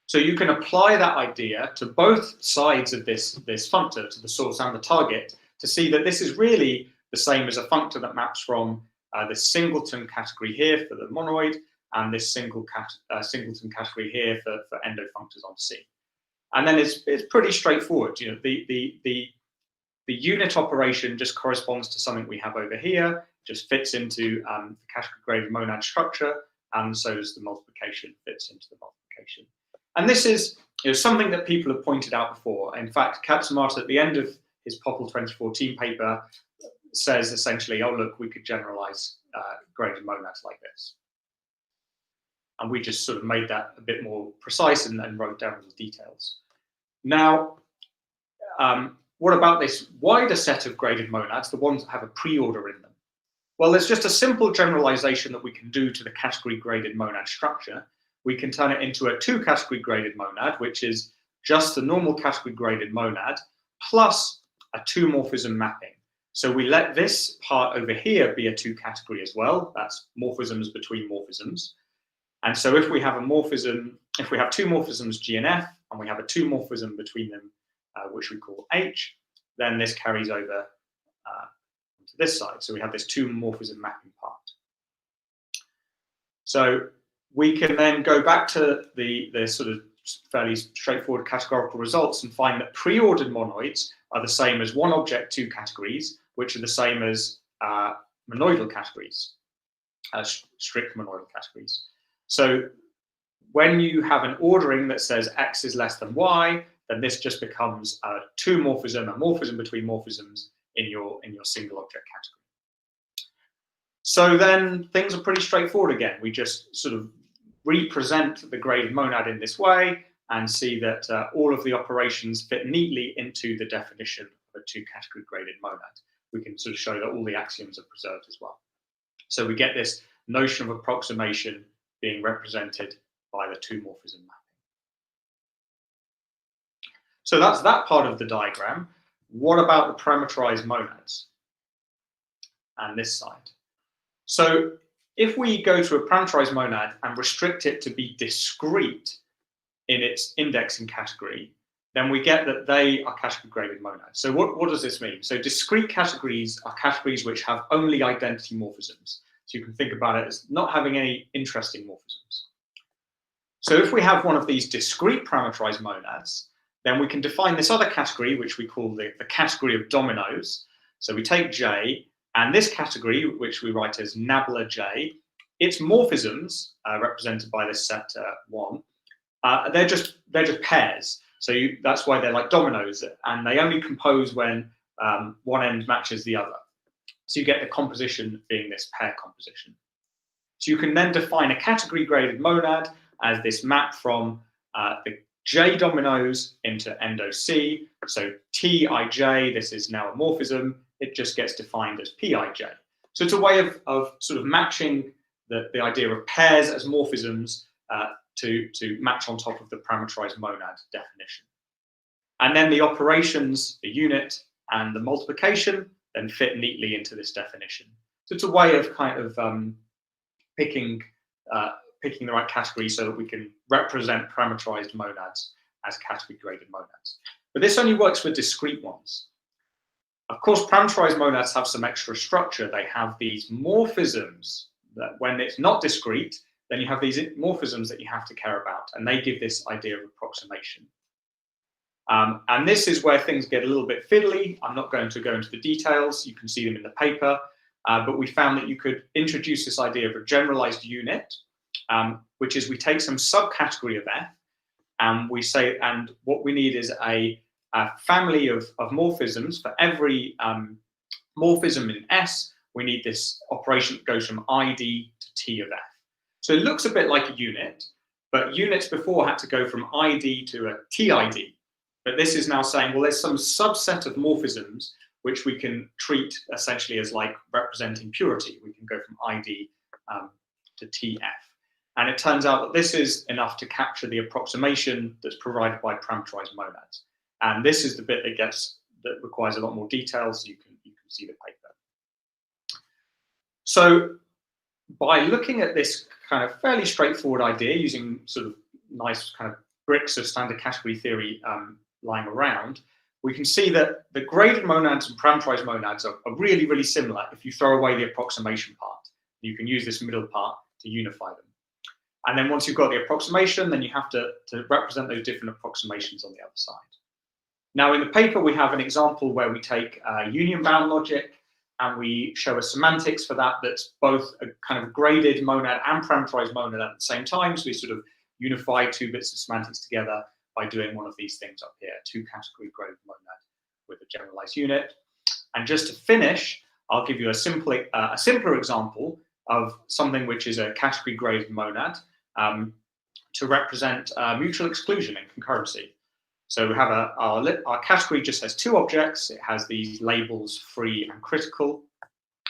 So you can apply that idea to both sides of this functor, to the source and the target, to see that this is really the same as a functor that maps from the singleton category here for the monoid and this singleton category here for endofunctors on C. And then it's pretty straightforward. You know, the unit operation just corresponds to something we have over here, just fits into the category graded monad structure, and so does the multiplication fits into the multiplication. And this is something that people have pointed out before. In fact, Katsumoto at the end of his Popple 2014 paper says essentially, oh, look, we could generalize graded monads like this. And we just sort of made that a bit more precise and wrote down the details. Now, what about this wider set of graded monads, the ones that have a pre-order in them? Well, there's just a simple generalization that we can do to the category graded monad structure. We can turn it into a two-category graded monad, which is just the normal category graded monad plus a two-morphism mapping. So we let this part over here be a two-category as well. That's morphisms between morphisms. And so if we have a morphism, if we have two morphisms G and F, and we have a two-morphism between them, which we call H, then this carries over to this side. So we have this two-morphism mapping part. So we can then go back to the sort of fairly straightforward categorical results and find that pre-ordered monoids are the same as one object, two categories, which are the same as monoidal categories, strict monoidal categories. So when you have an ordering that says X is less than Y, then this just becomes a two morphism, a morphism between morphisms in your single object category. So then things are pretty straightforward again. We just sort of represent the graded monad in this way and see that all of the operations fit neatly into the definition of a two-category graded monad. We can sort of show that all the axioms are preserved as well. So we get this notion of approximation being represented by the two-morphism mapping. So that's that part of the diagram. What about the parameterized monads and this side? So if we go to a parameterized monad and restrict it to be discrete in its indexing category, then we get that they are category graded monads. So what does this mean? So discrete categories are categories which have only identity morphisms. So you can think about it as not having any interesting morphisms. So if we have one of these discrete parameterized monads, then we can define this other category, which we call the category of dominoes. So we take J, and this category, which we write as nabla J, its morphisms, represented by this set 1, they're just pairs. So that's why they're like dominoes, and they only compose when one end matches the other. So you get the composition being this pair composition. So you can then define a category graded monad as this map from the J dominoes into endo C. So Tij, this is now a morphism, it just gets defined as Pij. So it's a way of sort of matching the idea of pairs as morphisms to match on top of the parameterized monad definition. And then the operations, the unit and the multiplication then fit neatly into this definition. So it's a way of kind of picking the right category so that we can represent parameterized monads as category graded monads. But this only works for discrete ones. Of course, parameterized monads have some extra structure. They have these morphisms that when it's not discrete, then you have these morphisms that you have to care about, and they give this idea of approximation. And this is where things get a little bit fiddly. I'm not going to go into the details. You can see them in the paper. But we found that you could introduce this idea of a generalized unit, which is we take some subcategory of F, and we say, and what we need is a family of morphisms. For every morphism in S, we need this operation that goes from ID to T of F. So it looks a bit like a unit, but units before had to go from ID to a TID. But this is now saying, well, there's some subset of morphisms which we can treat essentially as like representing purity. We can go from ID to TF. And it turns out that this is enough to capture the approximation that's provided by parameterized monads. And this is the bit that requires a lot more details. You can see the paper. So by looking at this kind of fairly straightforward idea using sort of nice kind of bricks of standard category theory lying around, we can see that the graded monads and parameterized monads are really, really similar if you throw away the approximation part. You can use this middle part to unify them. And then once you've got the approximation, then you have to represent those different approximations on the other side. Now in the paper, we have an example where we take union bound logic and we show a semantics for that that's both a kind of graded monad and parameterized monad at the same time. So we sort of unify two bits of semantics together by doing one of these things up here, two category graded monad with a generalized unit. And just to finish, I'll give you a simpler example of something which is a category graded monad to represent mutual exclusion and concurrency. So we have our category just has two objects. It has these labels free and critical.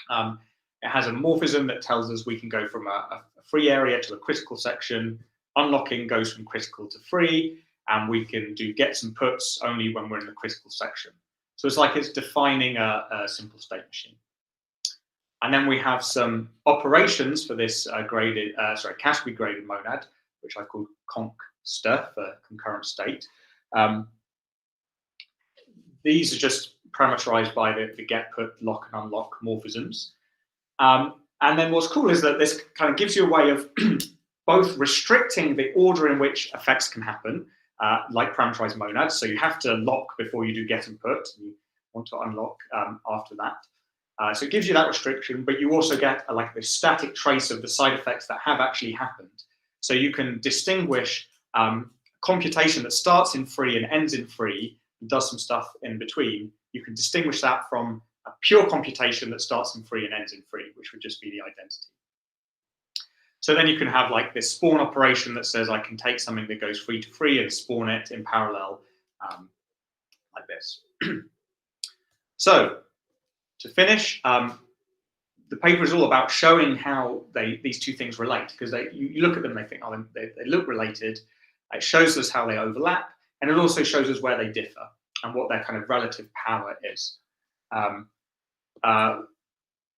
It has a morphism that tells us we can go from a free area to a critical section. Unlocking goes from critical to free, and we can do gets and puts only when we're in the critical section. So it's like it's defining a simple state machine. And then we have some operations for this category graded monad, which I called conc-st for concurrent state. These are just parameterized by the get, put, lock, and unlock morphisms. And then what's cool is that this kind of gives you a way of both restricting the order in which effects can happen, like parameterized monads. So you have to lock before you do get and put. You want to unlock after that. So it gives you that restriction, but you also get like the static trace of the side effects that have actually happened. So you can distinguish computation that starts in free and ends in free and does some stuff in between. You can distinguish that from a pure computation that starts in free and ends in free, which would just be the identity. So then you can have like this spawn operation that says I can take something that goes free to free and spawn it in parallel like this. So to finish, the paper is all about showing how these two things relate, because you look at them and they think, oh, they look related. It shows us how they overlap, and it also shows us where they differ and what their kind of relative power is.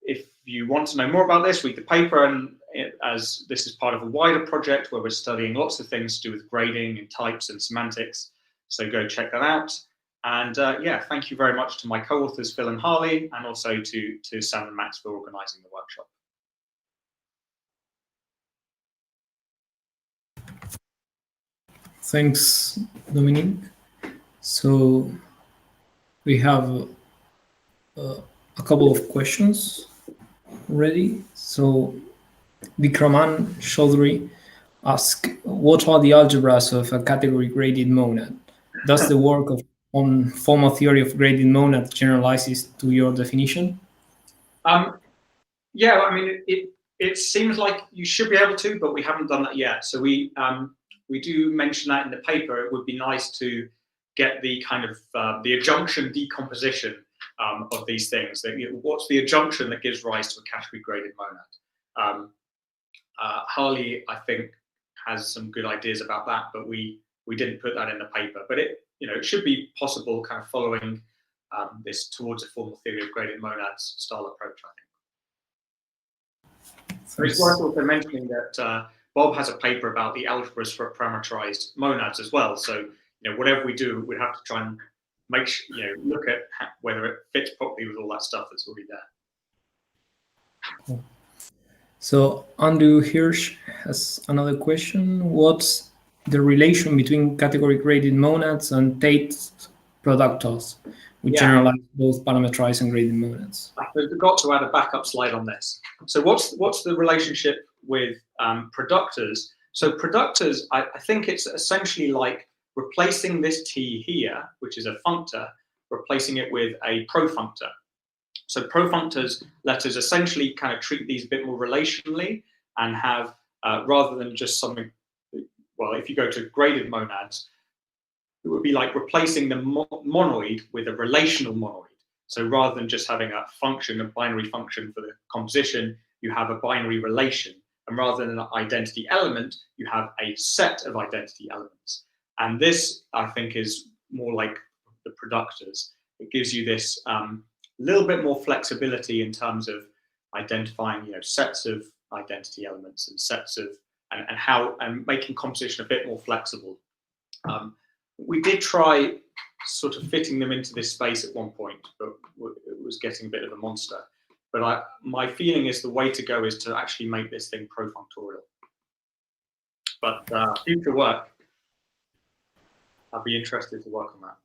If you want to know more about this, read the paper, and as this is part of a wider project where we're studying lots of things to do with grading and types and semantics, so go check that out. And yeah, thank you very much to my co-authors, Phil and Harley, and also to Sam and Max for organising the workshop. Thanks, Dominique. So we have a couple of questions ready. So Vikraman Chaudhary asks, what are the algebras of a category graded monad? Does the work on formal theory of graded monads generalizes to your definition? Yeah, I mean, it seems like you should be able to, but we haven't done that yet. So we do mention that in the paper. It would be nice to get the kind of the adjunction decomposition of these things. What's the adjunction that gives rise to a category graded monad? Harley, I think, has some good ideas about that, but we didn't put that in the paper. But it should be possible, kind of following this towards a formal theory of graded monads style approach, I think. So it's worth also mentioning that Bob has a paper about the algebras for parameterized monads as well. So whatever we do, we have to try and make look at whether it fits properly with all that stuff that's already there. Cool. So Andrew Hirsch has another question. What's the relation between category graded monads and Tate's productors, which generalize both parameterized and graded monads? I forgot to add a backup slide on this. So what's the relationship with productors? So productors, I think it's essentially like replacing this T here, which is a functor, replacing it with a profunctor. So profunctors let us essentially kind of treat these a bit more relationally and have, rather than just something, well, if you go to graded monads, it would be like replacing the monoid with a relational monoid. So rather than just having a function, a binary function for the composition, you have a binary relation. And rather than an identity element, you have a set of identity elements. And this, I think, is more like the productors. It gives you this little bit more flexibility in terms of identifying, sets of identity elements and sets of and making composition a bit more flexible. We did try sort of fitting them into this space at one point, but it was getting a bit of a monster. But my feeling is the way to go is to actually make this thing profunctorial. But future work, I'd be interested to work on that.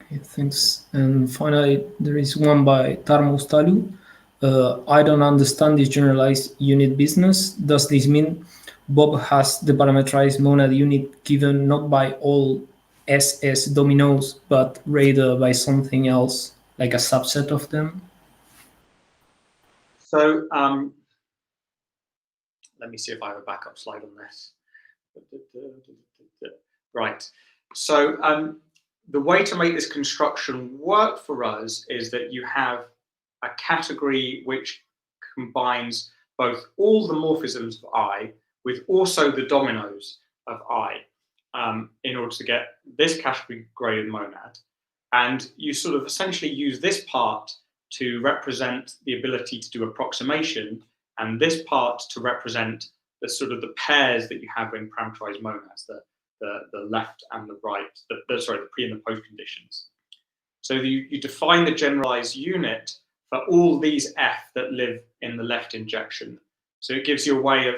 Okay, thanks. And finally, there is one by Tarmus Talu. I don't understand this generalized unit business. Does this mean Bob has the parameterized monad unit given not by all SS dominoes, but rather by something else, like a subset of them? So let me see if I have a backup slide on this. Right. So the way to make this construction work for us is that you have a category which combines both all the morphisms of I with also the dominoes of I in order to get this category graded monad. And you sort of essentially use this part to represent the ability to do approximation, and this part to represent the sort of the pairs that you have in parameterized monads, the left and the right, sorry, the pre and the post conditions. So you define the generalized unit for all these F that live in the left injection. So it gives you a way of,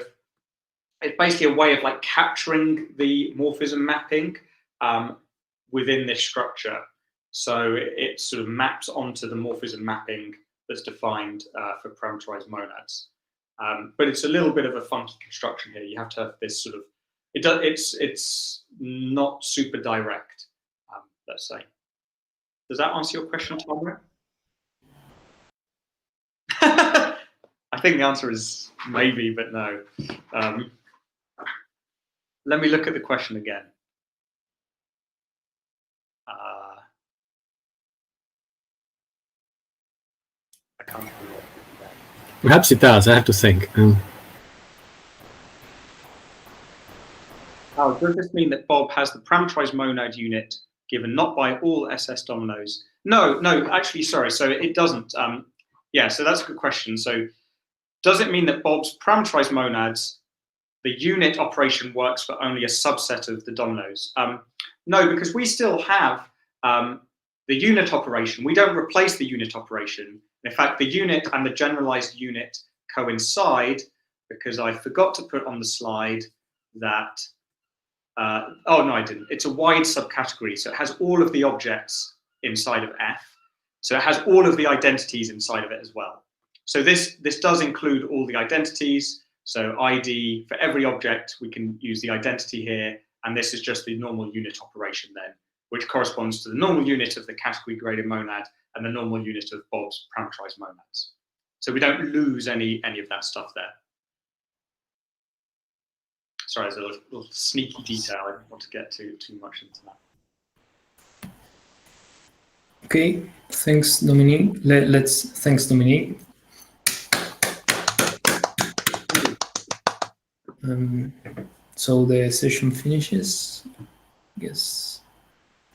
it's basically a way of like capturing the morphism mapping within this structure. So it sort of maps onto the morphism mapping that's defined for parameterized monads. But it's a little bit of a funky construction here. You have to have this sort of, it's not super direct, let's say. Does that answer your question, Tom? I think the answer is maybe, but no. Let me look at the question again. I can't remember. Perhaps it does, I have to think. Oh, does this mean that Bob has the parameterized monad unit given not by all SS dominoes? No, actually, sorry. So it doesn't. Yeah, so that's a good question. So does it mean that Bob's parameterized monads, the unit operation works for only a subset of the dominoes? No, because we still have the unit operation. We don't replace the unit operation. In fact, the unit and the generalized unit coincide, because I forgot to put on the slide that, oh no, I didn't. It's a wide subcategory, so it has all of the objects inside of F. So it has all of the identities inside of it as well. So this does include all the identities. So ID, for every object, we can use the identity here, and this is just the normal unit operation then, which corresponds to the normal unit of the category graded monad and the normal unit of Bob's parameterized monads. So we don't lose any of that stuff there. Sorry, there's a little sneaky detail. I don't want to get too much into that. Okay, thanks, Dominique. Thanks, Dominique. So the session finishes, I guess.